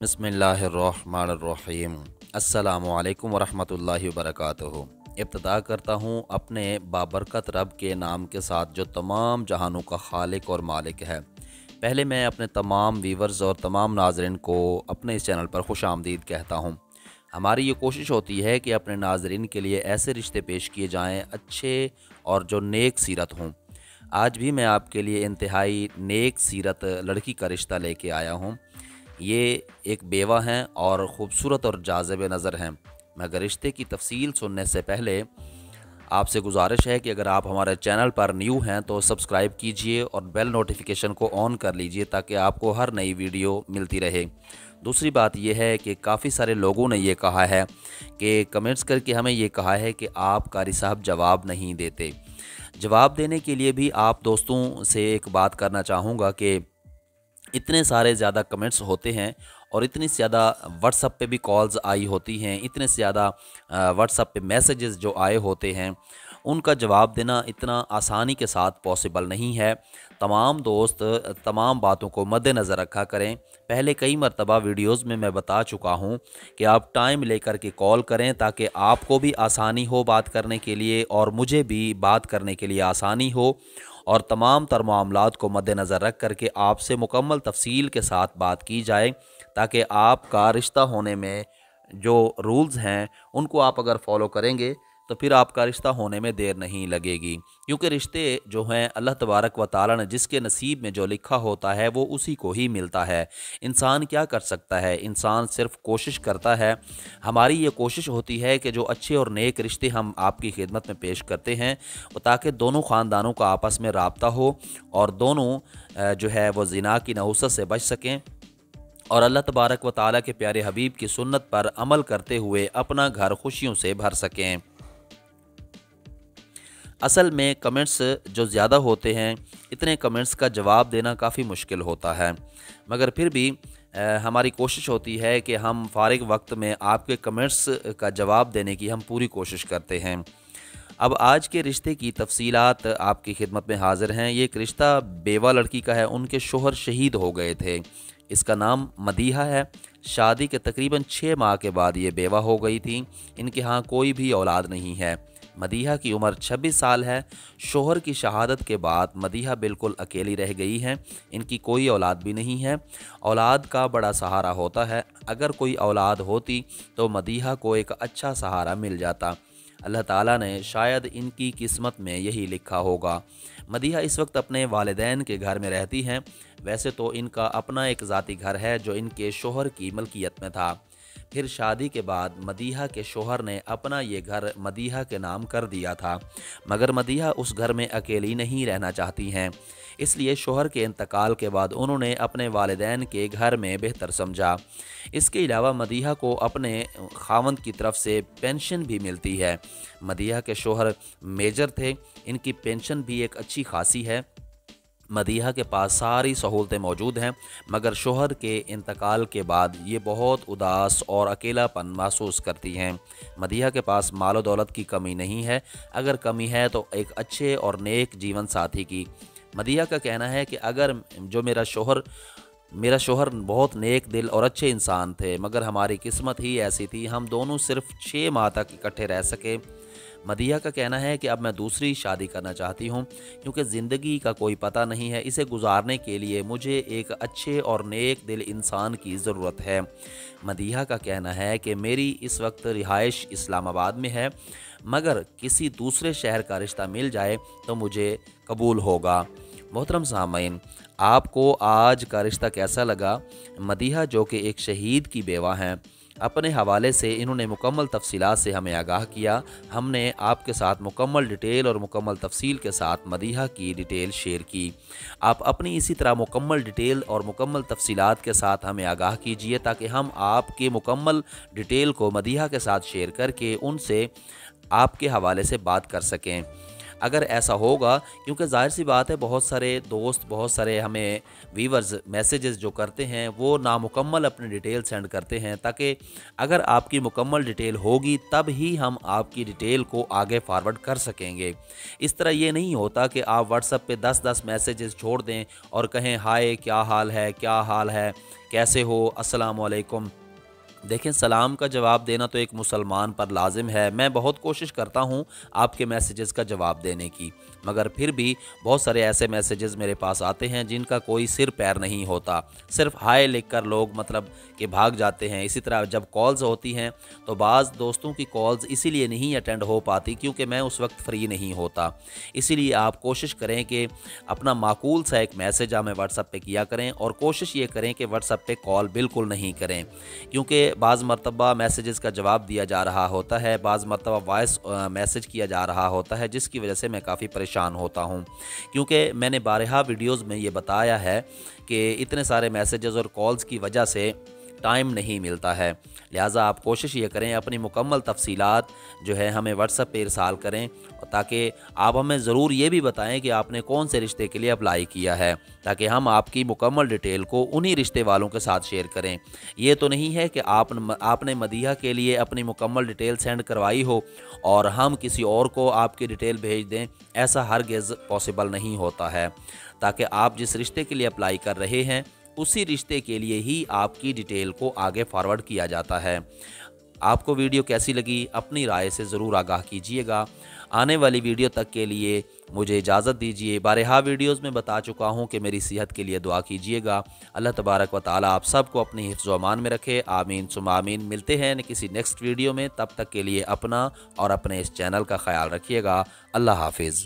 बिस्मिल्लाहिर्रहमानिर्रहीम। अस्सलामुअलैकुम वरहमतुल्लाहि वबरकातुहू। इब्तिदा करता हूँ अपने बाबरकत रब के नाम के साथ जो तमाम जहानों का खालिक और मालिक है। पहले मैं अपने तमाम व्यूवर्स और तमाम नाज़रीन को अपने इस चैनल पर खुशामदीद कहता हूँ। हमारी ये कोशिश होती है कि अपने नाज़रीन के लिए ऐसे रिश्ते पेश किए जाएँ अच्छे और जो नेक सीरत हों। आज भी मैं आपके लिए इंतहाई नेक सीरत लड़की का रिश्ता लेके आया हूँ। ये एक बेवा हैं और ख़ूबसूरत और जाज़िब नज़र हैं। मगर रिश्ते की तफसील सुनने से पहले आपसे गुजारिश है कि अगर आप हमारे चैनल पर न्यू हैं तो सब्सक्राइब कीजिए और बेल नोटिफिकेशन को ऑन कर लीजिए ताकि आपको हर नई वीडियो मिलती रहे। दूसरी बात यह है कि काफ़ी सारे लोगों ने ये कहा है कि कमेंट्स करके हमें ये कहा है कि आप कारी साहब जवाब नहीं देते। जवाब देने के लिए भी आप दोस्तों से एक बात करना चाहूँगा कि इतने सारे ज़्यादा कमेंट्स होते हैं और इतनी ज़्यादा व्हाट्सअप पे भी कॉल्स आई होती हैं, इतने से ज़्यादा व्हाट्सअप पे मैसेजेस जो आए होते हैं, उनका जवाब देना इतना आसानी के साथ पॉसिबल नहीं है। तमाम दोस्त तमाम बातों को मद्देनज़र रखा करें। पहले कई मरतबा वीडियोज़ में मैं बता चुका हूँ कि आप टाइम लेकर के कॉल करें ताकि आपको भी आसानी हो बात करने के लिए और मुझे भी बात करने के लिए आसानी हो, और तमाम तर मामलात को मद्देनज़र रख कर के आपसे मुकम्मल तफसील के साथ बात की जाए ताकि आपका रिश्ता होने में जो रूल्स हैं उनको आप अगर फॉलो करेंगे तो फिर आपका रिश्ता होने में देर नहीं लगेगी। क्योंकि रिश्ते जो हैं अल्लाह तबारक व तआला ने जिसके नसीब में जो लिखा होता है वो उसी को ही मिलता है। इंसान क्या कर सकता है, इंसान सिर्फ कोशिश करता है। हमारी ये कोशिश होती है कि जो अच्छे और नेक रिश्ते हम आपकी खिदमत में पेश करते हैं वो ताकि दोनों ख़ानदानों का आपस में राब्ता हो और दोनों जो है वो ज़िना की नहुसत से बच सकें और अल्लाह तबारक व तआला के प्यारे हबीब की सुन्नत पर अमल करते हुए अपना घर खुशियों से भर सकें। असल में कमेंट्स जो ज़्यादा होते हैं, इतने कमेंट्स का जवाब देना काफ़ी मुश्किल होता है, मगर फिर भी हमारी कोशिश होती है कि हम फ़ारिग वक्त में आपके कमेंट्स का जवाब देने की हम पूरी कोशिश करते हैं। अब आज के रिश्ते की तफसीलात आपकी खिदमत में हाज़िर हैं। ये एक रिश्ता बेवा लड़की का है, उनके शोहर शहीद हो गए थे। इसका नाम मदीहा है। शादी के तकरीबन 6 माह के बाद ये बेवा हो गई थी। इनके यहाँ कोई भी औलाद नहीं है। मदीहा की उम्र 26 साल है। शोहर की शहादत के बाद मदीहा बिल्कुल अकेली रह गई हैं। इनकी कोई औलाद भी नहीं है। औलाद का बड़ा सहारा होता है। अगर कोई औलाद होती तो मदीहा को एक अच्छा सहारा मिल जाता। अल्लाह ताला ने शायद इनकी किस्मत में यही लिखा होगा। मदीहा इस वक्त अपने वालिदैन के घर में रहती हैं। वैसे तो इनका अपना एक ज़ाती घर है जो इनके शोहर की मलकियत में था। फिर शादी के बाद मदीहा के शोहर ने अपना ये घर मदीहा के नाम कर दिया था, मगर मदीहा उस घर में अकेली नहीं रहना चाहती हैं। इसलिए शोहर के इंतकाल के बाद उन्होंने अपने वालिदैन के घर में बेहतर समझा। इसके अलावा मदीहा को अपने खावंद की तरफ से पेंशन भी मिलती है। मदीहा के शोहर मेजर थे, इनकी पेंशन भी एक अच्छी खासी है। मदीहा के पास सारी सहूलतें मौजूद हैं, मगर शोहर के इंतकाल के बाद ये बहुत उदास और अकेलापन महसूस करती हैं। मदीहा के पास मालो दौलत की कमी नहीं है, अगर कमी है तो एक अच्छे और नेक जीवन साथी की। मदीहा का कहना है कि अगर जो मेरा शोहर बहुत नेक दिल और अच्छे इंसान थे, मगर हमारी किस्मत ही ऐसी थी, हम दोनों सिर्फ 6 माह तक इकट्ठे रह सके। मदीहा का कहना है कि अब मैं दूसरी शादी करना चाहती हूँ क्योंकि ज़िंदगी का कोई पता नहीं है, इसे गुजारने के लिए मुझे एक अच्छे और नेक दिल इंसान की ज़रूरत है। मदीहा का कहना है कि मेरी इस वक्त रिहाइश इस्लामाबाद में है, मगर किसी दूसरे शहर का रिश्ता मिल जाए तो मुझे कबूल होगा। मोहतरम सामईन, आपको आज का रिश्ता कैसा लगा? मदीहा जो कि एक शहीद की बेवा हैं, अपने हवाले से इन्होंने मुकम्मल तफसीलात से हमें आगाह किया। हमने आपके साथ मुकम्मल डिटेल और मुकम्मल तफसील के साथ मदीहा की डिटेल शेयर की। आप अपनी इसी तरह मुकम्मल डिटेल और मुकम्मल तफसीलात के साथ हमें आगाह कीजिए ताकि हम आपके मुकम्मल डिटेल को मदीहा के साथ शेयर करके उनसे आपके हवाले से बात कर सकें। अगर ऐसा होगा, क्योंकि ज़ाहिर सी बात है बहुत सारे दोस्त, बहुत सारे हमें व्यूवर्स मैसेजेस जो करते हैं वो नामुकम्मल अपनी डिटेल सेंड करते हैं, ताकि अगर आपकी मुकम्मल डिटेल होगी तब ही हम आपकी डिटेल को आगे फॉरवर्ड कर सकेंगे। इस तरह ये नहीं होता कि आप व्हाट्सएप पे 10-10 मैसेजेस छोड़ दें और कहें हाय क्या हाल है, कैसे हो, अस्सलाम वालेकुम। देखें, सलाम का जवाब देना तो एक मुसलमान पर लाजिम है। मैं बहुत कोशिश करता हूँ आपके मैसेजेस का जवाब देने की, मगर फिर भी बहुत सारे ऐसे मैसेजेस मेरे पास आते हैं जिनका कोई सिर पैर नहीं होता। सिर्फ हाय लिखकर लोग मतलब कि भाग जाते हैं। इसी तरह जब कॉल्स होती हैं तो बाज़ दोस्तों की कॉल्स इसीलिए नहीं अटेंड हो पाती क्योंकि मैं उस वक्त फ्री नहीं होता। इसीलिए आप कोशिश करें कि अपना माकूल सा एक मैसेज हमें व्हाट्सएप पे किया करें, और कोशिश ये करें कि व्हाट्सएप पे कॉल बिल्कुल नहीं करें, क्योंकि बाज़ मरतबा मैसेजेस का जवाब दिया जा रहा होता है, बाज़ मरतबा वॉइस मैसेज किया जा रहा होता है, जिसकी वजह से मैं काफ़ी परेशान होता हूँ। क्योंकि मैंने बारहा वीडियोज़ में ये बताया है कि इतने सारे मैसेजेस और कॉल्स की वजह से टाइम नहीं मिलता है। लिहाजा आप कोशिश ये करें अपनी मुकम्मल तफसीलात जो है हमें व्हाट्सएप पे इरसाल करें, ताकि आप हमें ज़रूर ये भी बताएं कि आपने कौन से रिश्ते के लिए अप्लाई किया है, ताकि हम आपकी मुकम्मल डिटेल को उन्हीं रिश्ते वालों के साथ शेयर करें। ये तो नहीं है कि आपने मदीहा के लिए अपनी मुकम्मल डिटेल सेंड करवाई हो और हम किसी और को आपकी डिटेल भेज दें, ऐसा हरगिज़ पॉसिबल नहीं होता है। ताकि आप जिस रिश्ते के लिए अप्लाई कर रहे हैं उसी रिश्ते के लिए ही आपकी डिटेल को आगे फॉरवर्ड किया जाता है। आपको वीडियो कैसी लगी अपनी राय से ज़रूर आगाह कीजिएगा। आने वाली वीडियो तक के लिए मुझे इजाज़त दीजिए। बारहा वीडियोज़ में बता चुका हूँ कि मेरी सेहत के लिए दुआ कीजिएगा। अल्लाह तबारक व तआला आप सबको अपनी हिफ्ज़ व अमान में रखे। आमीन सुम्मा आमीन। मिलते हैं किसी नेक्स्ट वीडियो में, तब तक के लिए अपना और अपने इस चैनल का ख्याल रखिएगा। अल्लाह हाफिज़।